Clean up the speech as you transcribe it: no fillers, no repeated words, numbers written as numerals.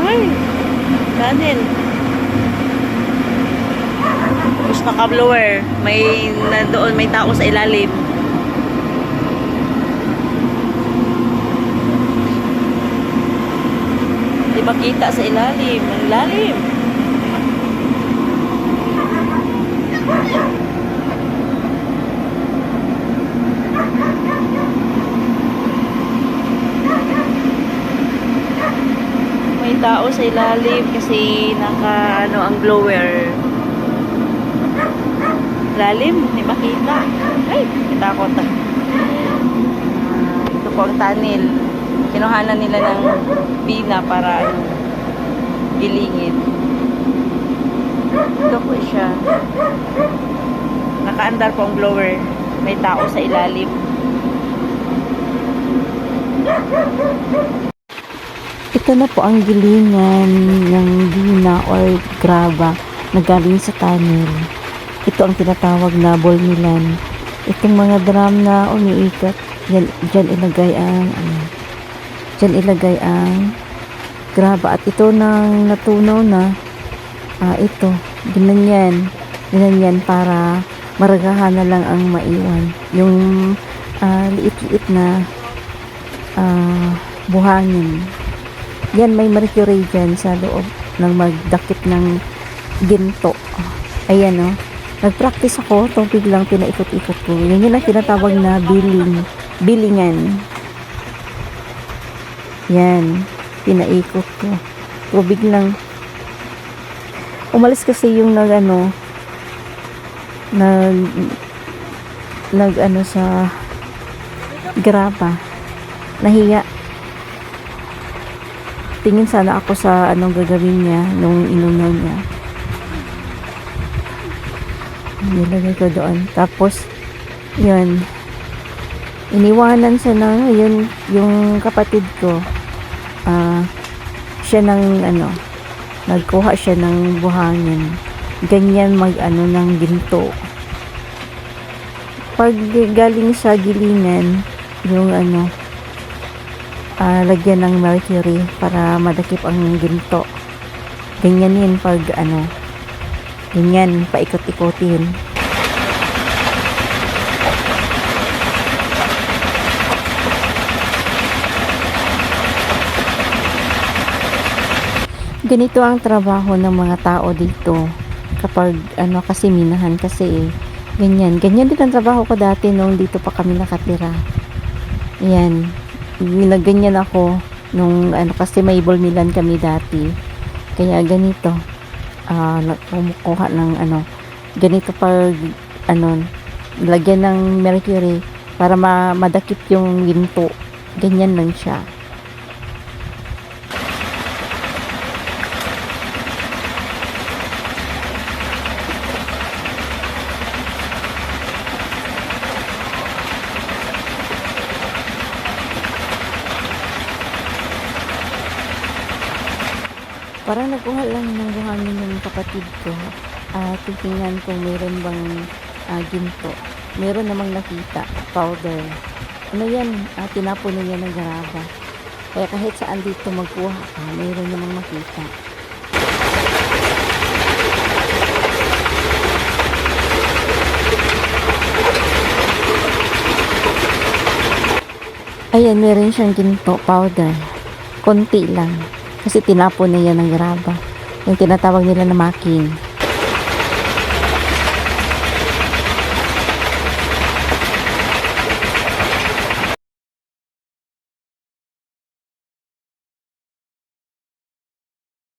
Ay, Daniel. Tapos naka-blower. May nandoon, may tao sa ilalim. Di makita sa ilalim. Ang lalim. May tao sa ilalim kasi naka ano ang blower. Lalim, hindi makita. Ay, kita ko ta. Ito po ang tunnel. Kinuhanan nila ng bina para ano, gilingin. Ito po siya. Nakaandar po ang blower. May tao sa ilalim. Ito na po ang gilingan ng bina or graba na galing sa tunnel. Ito ang tinatawag na bolmilan. Itong mga drum na umiikot, dyan ilagay ang graba. At ito nang natunaw na, ito, ginanyan para maragahan na lang ang maiwan. Yung liit-liit na buhangin. Yan, may mercury dyan sa loob ng magdakip ng ginto. Ayan, o. Nag-practice ako, tubig lang pinaikot-ikot ko. Yan yung tinatawag na bilingan. Yan, pinaikot ko. Tubig lang. Umalis kasi yung nag sa graba. Nahiya. Tingin sana ako sa anong gagawin niya nung inunaw niya. Nilagay ko doon. Tapos, yun. Iniwanan siya na, yun, yung kapatid ko, siya nagkuha siya ng buhangin. Ganyan ng ginto. Pag galing sa gilingan, yung lagyan ng mercury para madakip ang ginto. Ganyan yun pag ganyan, paikot-ikotin. Ganito ang trabaho ng mga tao dito kapag kasi minahan kasi ganyan din ang trabaho ko dati nung dito pa kami nakatira. Yan, ganyan ako nung kasi may bolmilan kami dati, kaya ganito kumukuha ng ganito pag lagyan ng mercury para madakip yung ginto. Ganyan lang siya. Parang nakuha lang ng buhangin ng kapatid ko. Titingnan kung meron bang ginto. Meron namang nakita, powder. Ano yan? Tinapon na niya ng graba. Kaya kahit saan dito magkuha ka, meron namang makita. Ayan, meron siyang ginto, powder. Konti lang. Kasi tinapon na yan ng graba. Yung tinatawag nila na making.